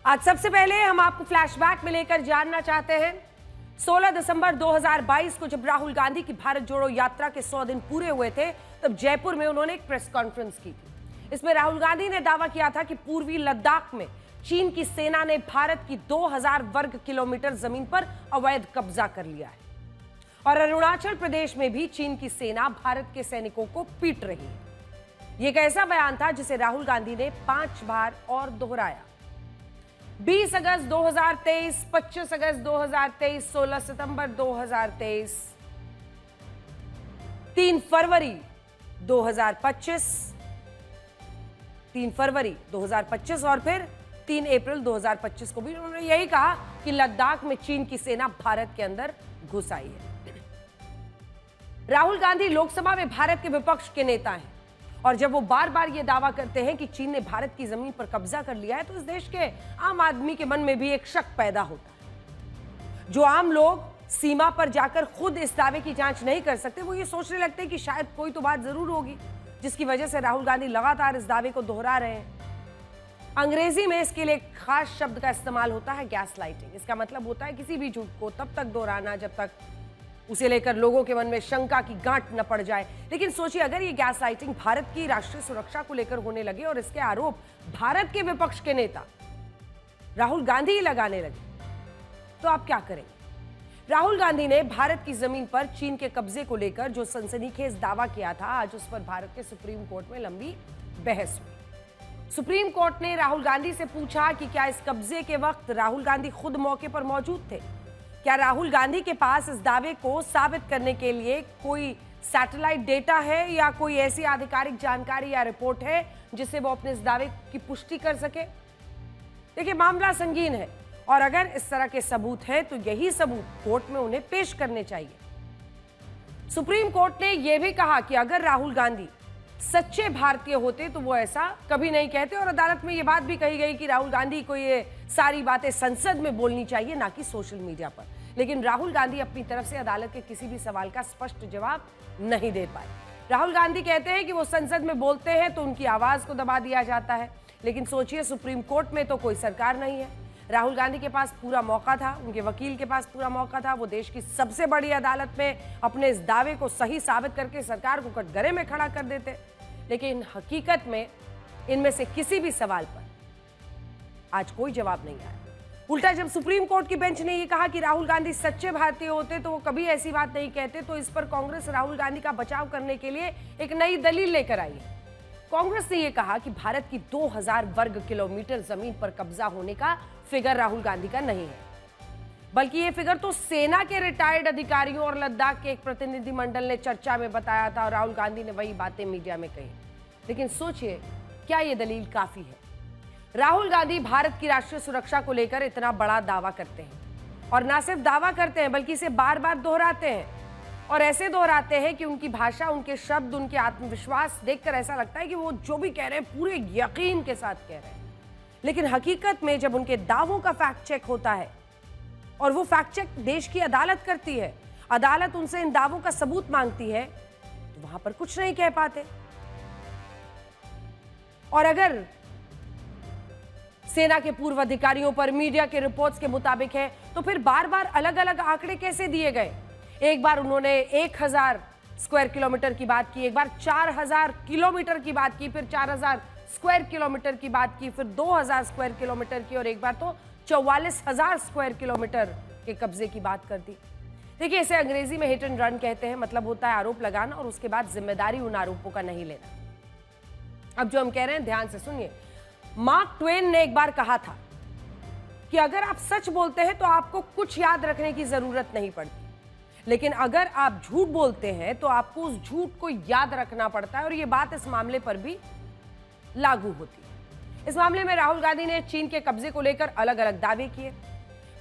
आज सबसे पहले हम आपको फ्लैशबैक में लेकर जानना चाहते हैं 16 दिसंबर 2022 को जब राहुल गांधी की भारत जोड़ो यात्रा के 100 दिन पूरे हुए थे, तब जयपुर में उन्होंने एक प्रेस कॉन्फ्रेंस की थी। इसमें राहुल गांधी ने दावा किया था कि पूर्वी लद्दाख में चीन की सेना ने भारत की 2000 वर्ग किलोमीटर जमीन पर अवैध कब्जा कर लिया है और अरुणाचल प्रदेश में भी चीन की सेना भारत के सैनिकों को पीट रही है। यह एक ऐसा बयान था जिसे राहुल गांधी ने 5 बार और दोहराया। 20 अगस्त 2023, 25 अगस्त 2023, 16 सितंबर 2023, 3 फरवरी 2025, 3 फरवरी 2025 और फिर 3 अप्रैल 2025 को भी उन्होंने यही कहा कि लद्दाख में चीन की सेना भारत के अंदर घुस आई है। राहुल गांधी लोकसभा में भारत के विपक्ष के नेता हैं और जब वो बार बार ये दावा करते हैं कि चीन ने भारत की जमीन पर कब्जा कर लिया है, तो इस देश के आम आदमी के मन में भी एक शक पैदा होता है। जो आम लोग सीमा पर जाकर खुद इस दावे की जांच नहीं कर सकते, वो ये सोचने लगते हैं कि शायद कोई तो बात जरूर होगी जिसकी वजह से राहुल गांधी लगातार इस दावे को दोहरा रहे हैं। अंग्रेजी में इसके लिए एक खास शब्द का इस्तेमाल होता है, गैस लाइटिंग। इसका मतलब होता है किसी भी झूठ को तब तक दोहराना जब तक उसे लेकर लोगों के मन में शंका की गांठ न पड़ जाए। लेकिन सोचिए, अगर ये गैस लाइटिंग भारत की राष्ट्रीय सुरक्षा को लेकर होने लगे और इसके आरोप भारत के विपक्ष के नेता राहुल गांधी ही लगाने लगे, तो आप क्या करेंगे? राहुल गांधी ने भारत की जमीन पर चीन के कब्जे को लेकर जो सनसनीखेज दावा किया था, आज उस पर भारत के सुप्रीम कोर्ट में लंबी बहस हुई। सुप्रीम कोर्ट ने राहुल गांधी से पूछा कि क्या इस कब्जे के वक्त राहुल गांधी खुद मौके पर मौजूद थे? क्या राहुल गांधी के पास इस दावे को साबित करने के लिए कोई सैटेलाइट डेटा है या कोई ऐसी आधिकारिक जानकारी या रिपोर्ट है जिससे वो अपने इस दावे की पुष्टि कर सके? देखिए, मामला संगीन है और अगर इस तरह के सबूत हैं तो यही सबूत कोर्ट में उन्हें पेश करने चाहिए। सुप्रीम कोर्ट ने यह भी कहा कि अगर राहुल गांधी सच्चे भारतीय होते तो वो ऐसा कभी नहीं कहते और अदालत में यह बात भी कही गई कि राहुल गांधी को ये सारी बातें संसद में बोलनी चाहिए, ना कि सोशल मीडिया पर। लेकिन राहुल गांधी अपनी तरफ से अदालत के किसी भी सवाल का स्पष्ट जवाब नहीं दे पाए। राहुल गांधी कहते हैं कि वो संसद में बोलते हैं तो उनकी आवाज को दबा दिया जाता है, लेकिन सोचिए, सुप्रीम कोर्ट में तो कोई सरकार नहीं है। राहुल गांधी के पास पूरा मौका था, उनके वकील के पास पूरा मौका था, वो देश की सबसे बड़ी अदालत में अपने इस दावे को सही साबित करके सरकार को कटघरे में खड़ा कर देते। लेकिन हकीकत में इनमें से किसी भी सवाल पर आज कोई जवाब नहीं आया। उल्टा जब सुप्रीम कोर्ट की बेंच ने यह कहा कि राहुल गांधी सच्चे भारतीय होते तो वो कभी ऐसी बात नहीं कहते, तो इस पर कांग्रेस राहुल गांधी का बचाव करने के लिए एक नई दलील लेकर आई है। कांग्रेस ने यह कहा कि भारत की 2000 वर्ग किलोमीटर जमीन पर कब्जा होने का फिगर राहुल गांधी का नहीं है, बल्कि यह फिगर तो सेना के रिटायर्ड अधिकारियों और लद्दाख के एक प्रतिनिधिमंडल ने चर्चा में बताया था और राहुल गांधी ने वही बातें मीडिया में कही। लेकिन सोचिए, क्या यह दलील काफी है? राहुल गांधी भारत की राष्ट्रीय सुरक्षा को लेकर इतना बड़ा दावा करते हैं और ना सिर्फ दावा करते हैं बल्कि इसे बार बार दोहराते हैं और ऐसे दोहराते हैं कि उनकी भाषा, उनके शब्द, उनके आत्मविश्वास देखकर ऐसा लगता है कि वो जो भी कह रहे हैं पूरे यकीन के साथ कह रहे हैं। लेकिन हकीकत में जब उनके दावों का फैक्ट चेक होता है और वो फैक्ट चेक देश की अदालत करती है, अदालत उनसे इन दावों का सबूत मांगती है, तो वहां पर कुछ नहीं कह पाते। और अगर सेना के पूर्व अधिकारियों पर मीडिया के रिपोर्ट्स के मुताबिक है, तो फिर बार बार अलग अलग आंकड़े कैसे दिए गए? एक बार उन्होंने 1000 स्क्वायर किलोमीटर की बात की, एक बार 4000 किलोमीटर की बात की, फिर 4000 स्क्वायर किलोमीटर की बात की, फिर 2000 स्क्वायर किलोमीटर की और एक बार तो 44,000 स्क्वायर किलोमीटर के कब्जे की बात कर दी। देखिए, इसे अंग्रेजी में हिट एंड रन कहते हैं। मतलब होता है आरोप लगाना और उसके बाद जिम्मेदारी उन आरोपों का नहीं लेना। अब जो हम कह रहे हैं ध्यान से सुनिए। मार्क ट्वेन ने एक बार कहा था कि अगर आप सच बोलते हैं तो आपको कुछ याद रखने की जरूरत नहीं पड़ती, लेकिन अगर आप झूठ बोलते हैं तो आपको उस झूठ को याद रखना पड़ता है। और यह बात इस मामले पर भी लागू होती है। इस मामले में राहुल गांधी ने चीन के कब्जे को लेकर अलग अलग दावे किए।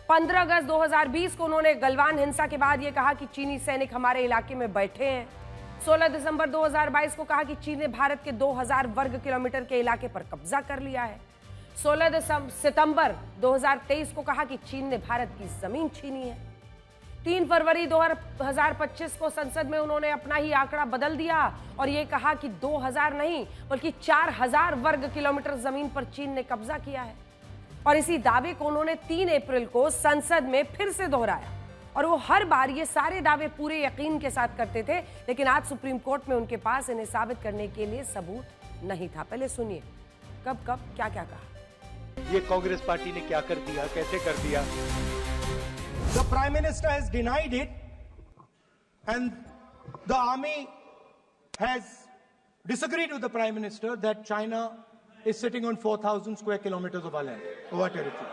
15 अगस्त 2020 को उन्होंने गलवान हिंसा के बाद यह कहा कि चीनी सैनिक हमारे इलाके में बैठे हैं। 16 दिसंबर 2022 को कहा कि चीन ने भारत के 2000 वर्ग किलोमीटर के इलाके पर कब्जा कर लिया है। 16 सितंबर 2023 को कहा कि चीन ने भारत की जमीन छीनी है। 3 फरवरी 2025 को संसद में उन्होंने अपना ही आंकड़ा बदल दिया और यह कहा कि 2000 नहीं बल्कि 4000 वर्ग किलोमीटर जमीन पर चीन ने कब्जा किया है। और इसी दावे को उन्होंने 3 अप्रैल को संसद में फिर से दोहराया और वो हर बार ये सारे दावे पूरे यकीन के साथ करते थे, लेकिन आज सुप्रीम कोर्ट में उनके पास इन्हें साबित करने के लिए सबूत नहीं था। पहले सुनिए कब क्या क्या कहा। ये कांग्रेस पार्टी ने क्या कर दिया, कैसे कर दिया। The Prime Minister has denied it, and the army has disagreed with the Prime Minister that China is sitting on 4,000 square kilometers of our land, of our territory.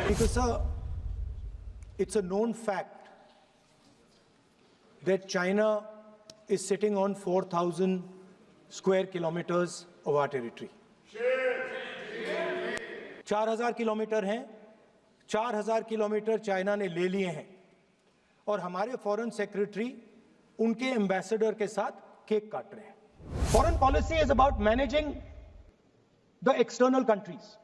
Because, sir, it's a known fact that China is sitting on 4,000 square kilometers of our territory. 4,000 kilometre हैं, 4,000 kilometre China ने ले लिए हैं और हमारे foreign secretary उनके ambassador के साथ केक काट रहे हैं। Foreign policy is about managing the external countries.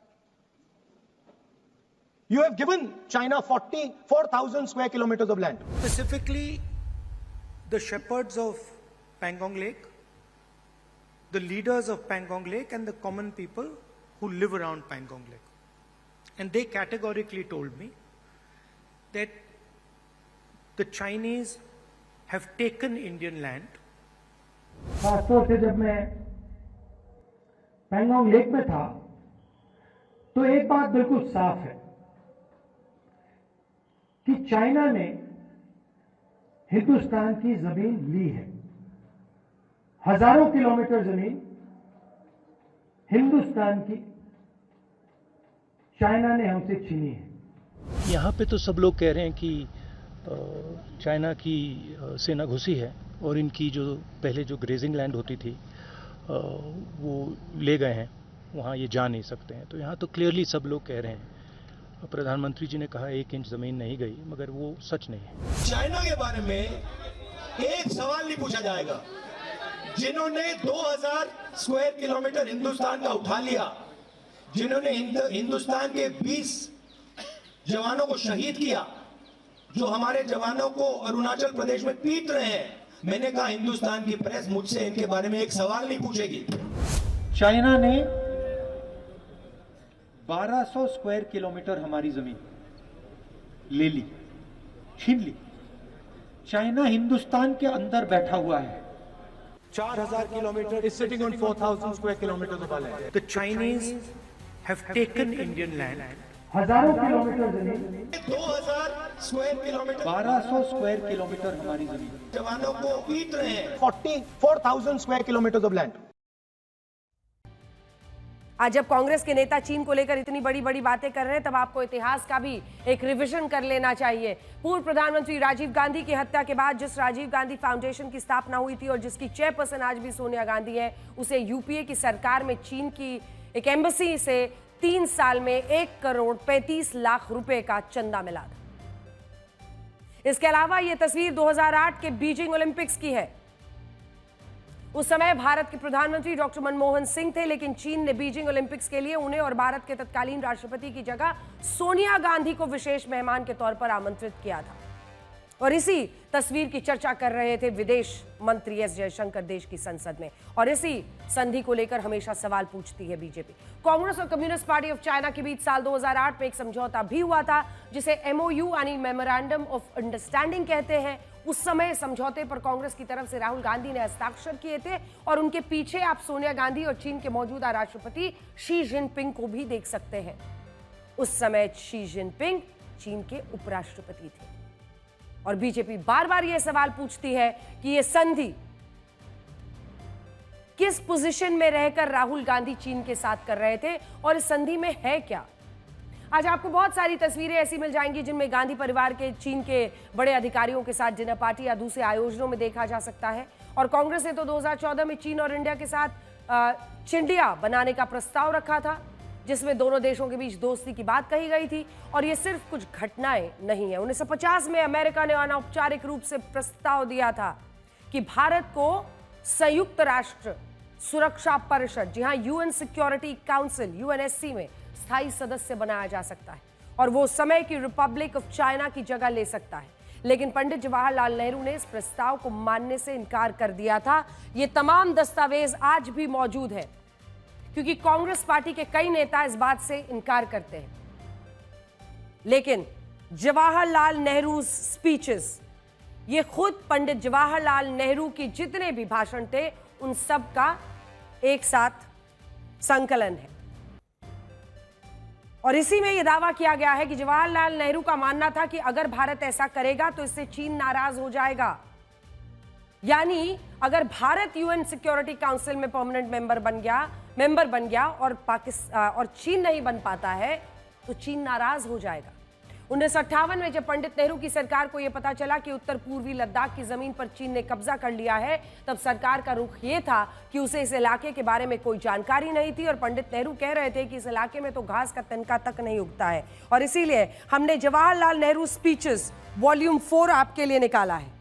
You have given China 44,000 square kilometers of land. Specifically, the shepherds of Pangong Lake, the leaders of Pangong Lake, and the common people who live around Pangong Lake. And they categorically told me that the Chinese have taken Indian land. खासतौर से जब मैं Pangong lake में था तो एक बात बिल्कुल साफ है कि चाइना ने हिंदुस्तान की जमीन ली है। हजारों किलोमीटर जमीन हिंदुस्तान की चाइना ने हमसे छीनी है। यहाँ पे तो सब लोग कह रहे हैं कि चाइना की सेना घुसी है और इनकी जो पहले जो ग्रेजिंग लैंड होती थी वो ले गए हैं, वहाँ ये जा नहीं सकते हैं। तो यहाँ तो क्लियरली सब लोग कह रहे हैं। प्रधानमंत्री जी ने कहा 1 इंच जमीन नहीं गई, मगर वो सच नहीं है। चाइना के बारे में एक सवाल नहीं पूछा जाएगा। जिन्होंने 2000 स्क्वायर किलोमीटर हिंदुस्तान का उठा लिया, जिन्होंने हिंदुस्तान के 20 जवानों को शहीद किया, जो हमारे जवानों को अरुणाचल प्रदेश में पीट रहे हैं, मैंने कहा हिंदुस्तान की प्रेस मुझसे इनके बारे में एक सवाल नहीं पूछेगी। चाइना ने 1200 स्क्वायर किलोमीटर हमारी जमीन ले ली, छीन ली। चाइना हिंदुस्तान के अंदर बैठा हुआ है। 4,000 kilometre is sitting on 4,000 square kilometers of our land. The Chinese have taken Indian land. हजारों किलोमीटर जमीन 2000 स्क्वायर किलोमीटर 1200 स्क्वायर किलोमीटर हमारी जमीन जवानों को पीट रहे हैं। 44,000 square kilometers of land. आज जब कांग्रेस के नेता चीन को लेकर इतनी बड़ी बड़ी बातें कर रहे हैं, तब आपको इतिहास का भी एक रिवीजन कर लेना चाहिए। पूर्व प्रधानमंत्री राजीव गांधी की हत्या के बाद जिस राजीव गांधी फाउंडेशन की स्थापना हुई थी और जिसकी चेयरपर्सन आज भी सोनिया गांधी है, उसे यूपीए की सरकार में चीन की एक एम्बेसी से 3 साल में 1 करोड़ 35 लाख रुपए का चंदा मिला था। इसके अलावा यह तस्वीर 2008 के बीजिंग ओलंपिक्स की है। उस समय भारत के प्रधानमंत्री डॉक्टर मनमोहन सिंह थे, लेकिन चीन ने बीजिंग ओलंपिक्स के लिए उन्हें और भारत के तत्कालीन राष्ट्रपति की जगह सोनिया गांधी को विशेष मेहमान के तौर पर आमंत्रित किया था। और इसी तस्वीर की चर्चा कर रहे थे विदेश मंत्री एस जयशंकर देश की संसद में। और इसी संधि को लेकर हमेशा सवाल पूछती है बीजेपी। कांग्रेस और कम्युनिस्ट पार्टी ऑफ चाइना के बीच साल 2008 में एक समझौता भी हुआ था, जिसे एमओयू यानी मेमोरेंडम ऑफ अंडरस्टैंडिंग कहते हैं। उस समय समझौते पर कांग्रेस की तरफ से राहुल गांधी ने हस्ताक्षर किए थे और उनके पीछे आप सोनिया गांधी और चीन के मौजूदा राष्ट्रपति शी जिनपिंग को भी देख सकते हैं। उस समय शी जिनपिंग चीन के उपराष्ट्रपति थे। और बीजेपी बार बार यह सवाल पूछती है कि यह संधि किस पोजीशन में रहकर राहुल गांधी चीन के साथ कर रहे थे और इस संधि में है क्या। आज आपको बहुत सारी तस्वीरें ऐसी मिल जाएंगी जिनमें गांधी परिवार के चीन के बड़े अधिकारियों के साथ डिनर पार्टी या दूसरे आयोजनों में देखा जा सकता है। और कांग्रेस ने तो 2014 में चीन और इंडिया के साथ चिंडिया बनाने का प्रस्ताव रखा था, जिसमें दोनों देशों के बीच दोस्ती की बात कही गई थी। और ये सिर्फ कुछ घटनाएं नहीं है। 1950 में अमेरिका ने अनौपचारिक रूप से प्रस्ताव दिया था कि भारत को संयुक्त राष्ट्र सुरक्षा परिषद, जी हां, यूएन सिक्योरिटी काउंसिल यूएनएससी में स्थायी सदस्य बनाया जा सकता है और वो समय की रिपब्लिक ऑफ चाइना की जगह ले सकता है। लेकिन पंडित जवाहरलाल नेहरू ने इस प्रस्ताव को मानने से इनकार कर दिया था। ये तमाम दस्तावेज आज भी मौजूद है, क्योंकि कांग्रेस पार्टी के कई नेता इस बात से इनकार करते हैं। लेकिन जवाहरलाल नेहरू स्पीचेस, ये खुद पंडित जवाहरलाल नेहरू के जितने भी भाषण थे उन सब का एक साथ संकलन है। और इसी में यह दावा किया गया है कि जवाहरलाल नेहरू का मानना था कि अगर भारत ऐसा करेगा तो इससे चीन नाराज हो जाएगा। यानी अगर भारत यूएन सिक्योरिटी काउंसिल में परमानेंट मेंबर बन गया और चीन नहीं बन पाता है तो चीन नाराज हो जाएगा। 1958 में जब पंडित नेहरू की सरकार को यह पता चला कि उत्तर पूर्वी लद्दाख की जमीन पर चीन ने कब्जा कर लिया है, तब सरकार का रुख यह था कि उसे इस इलाके के बारे में कोई जानकारी नहीं थी और पंडित नेहरू कह रहे थे कि इस इलाके में तो घास का तिनका तक नहीं उगता है। और इसीलिए हमने जवाहरलाल नेहरू स्पीचेस वॉल्यूम 4 आपके लिए निकाला है,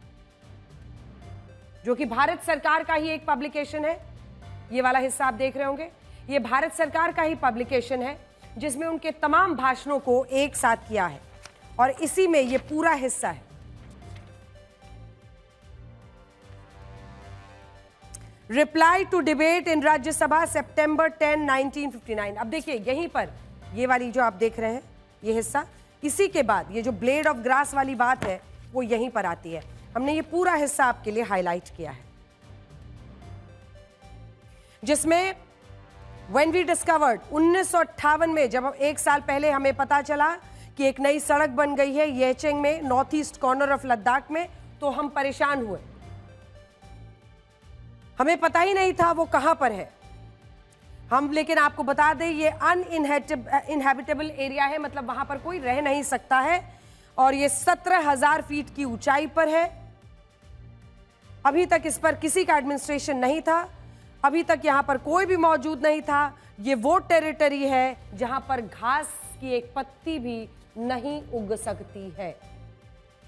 जो कि भारत सरकार का ही एक पब्लिकेशन है। ये वाला हिस्सा आप देख रहे होंगे, ये भारत सरकार का ही पब्लिकेशन है जिसमें उनके तमाम भाषणों को एक साथ किया है और इसी में ये पूरा हिस्सा है। Reply to debate in Rajya Sabha September 10, 1959। अब देखिए यहीं पर ये वाली जो आप देख रहे हैं ये हिस्सा, इसी के बाद ये जो ब्लेड ऑफ ग्रास वाली बात है वो यहीं पर आती है। हमने ये पूरा हिस्सा आपके लिए हाईलाइट किया है, जिसमें व्हेन वी डिस्कवर्ड 1958 में, जब एक साल पहले हमें पता चला कि एक नई सड़क बन गई है येचेंग में, north east corner of Ladakh में, तो हम परेशान हुए। हमें पता ही नहीं था वो कहां पर है। लेकिन आपको बता दें ये अनइनहैबिटेबल एरिया है, मतलब वहां पर कोई रह नहीं सकता है और ये 17,000 फीट की ऊंचाई पर है। अभी तक इस पर किसी का एडमिनिस्ट्रेशन नहीं था, अभी तक यहां पर कोई भी मौजूद नहीं था। ये वो टेरिटरी है जहां पर घास की एक पत्ती भी नहीं उग सकती है।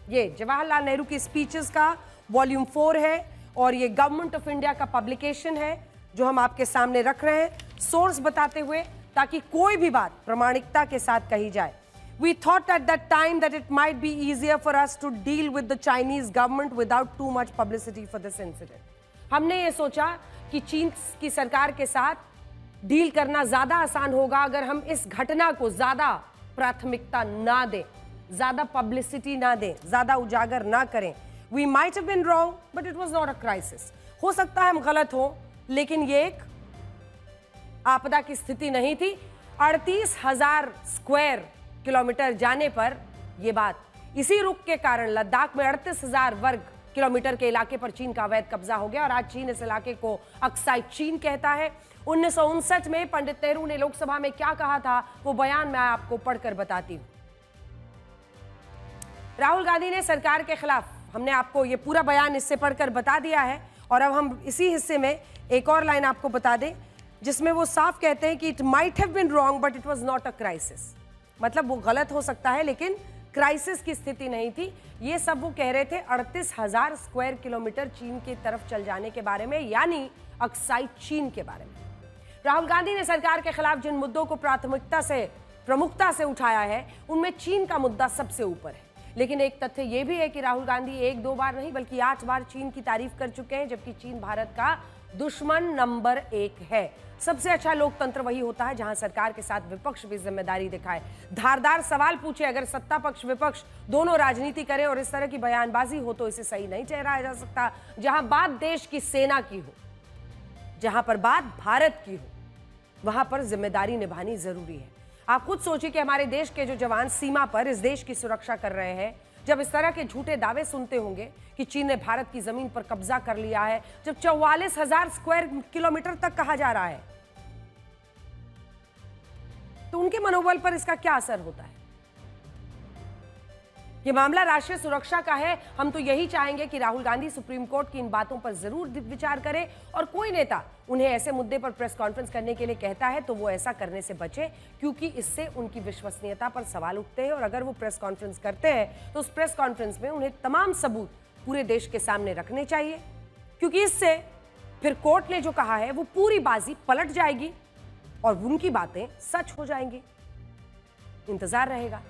ये जवाहरलाल नेहरू की स्पीचेस का वॉल्यूम 4 है और ये गवर्नमेंट ऑफ इंडिया का पब्लिकेशन है जो हम आपके सामने रख रहे हैं, सोर्स बताते हुए, ताकि कोई भी बात प्रामाणिकता के साथ कही जाए। We thought at that time that it might be easier for us to deal with the Chinese government without too much publicity for this incident. हमने ये सोचा कि चीन की सरकार के साथ डील करना ज्यादा आसान होगा अगर हम इस घटना को ज्यादा प्राथमिकता ना दें, ज्यादा पब्लिसिटी ना दें, ज्यादा उजागर ना करें। We might have been wrong, but it was not a crisis. हो सकता है हम गलत हो, लेकिन ये एक आपदा की स्थिति नहीं थी। 38,000 स्क्वायर किलोमीटर जाने पर यह बात, इसी रुख के कारण लद्दाख में 38,000 वर्ग किलोमीटर के इलाके पर चीन का अवैध कब्जा हो गया और आज चीन इस इलाके को अक्साई चीन कहता है। 1959 में पंडित नेहरू ने लोकसभा में क्या कहा था वो बयान मैं आपको पढ़कर बताती हूं। राहुल गांधी ने सरकार के खिलाफ, हमने आपको ये पूरा बयान इससे पढ़कर बता दिया है और अब हम इसी हिस्से में एक और लाइन आपको बता दें जिसमें वो साफ कहते हैं कि it might have been wrong but it was not a crisis. मतलब वो गलत हो सकता है लेकिन क्राइसिस की स्थिति नहीं थी। ये सब वो कह रहे थे 38,000 स्क्वायर किलोमीटर चीन की तरफ चल जाने के बारे में, यानी अक्साई चीन के बारे में। राहुल गांधी ने सरकार के खिलाफ जिन मुद्दों को प्रमुखता से उठाया है उनमें चीन का मुद्दा सबसे ऊपर है। लेकिन एक तथ्य यह भी है कि राहुल गांधी 1-2 बार नहीं बल्कि 8 बार चीन की तारीफ कर चुके हैं, जबकि चीन भारत का दुश्मन नंबर 1 है। सबसे अच्छा लोकतंत्र वही होता है जहां सरकार के साथ विपक्ष भी जिम्मेदारी दिखाए, धारदार सवाल पूछे। अगर सत्ता पक्ष विपक्ष दोनों राजनीति करें और इस तरह की बयानबाजी हो तो इसे सही नहीं ठहराया जा सकता। जहां बात देश की सेना की हो, जहां पर बात भारत की हो, वहां पर जिम्मेदारी निभानी जरूरी है। आप खुद सोचिए कि हमारे देश के जो जवान सीमा पर इस देश की सुरक्षा कर रहे हैं, जब इस तरह के झूठे दावे सुनते होंगे कि चीन ने भारत की जमीन पर कब्जा कर लिया है, जब 44,000 स्क्वायर किलोमीटर तक कहा जा रहा है, तो उनके मनोबल पर इसका क्या असर होता है? ये मामला राष्ट्रीय सुरक्षा का है। हम तो यही चाहेंगे कि राहुल गांधी सुप्रीम कोर्ट की इन बातों पर जरूर विचार करें और कोई नेता उन्हें ऐसे मुद्दे पर प्रेस कॉन्फ्रेंस करने के लिए कहता है तो वो ऐसा करने से बचे, क्योंकि इससे उनकी विश्वसनीयता पर सवाल उठते हैं। और अगर वो प्रेस कॉन्फ्रेंस करते हैं तो उस प्रेस कॉन्फ्रेंस में उन्हें तमाम सबूत पूरे देश के सामने रखने चाहिए, क्योंकि इससे फिर कोर्ट ने जो कहा है वो पूरी बाजी पलट जाएगी और उनकी बातें सच हो जाएंगी। इंतजार रहेगा।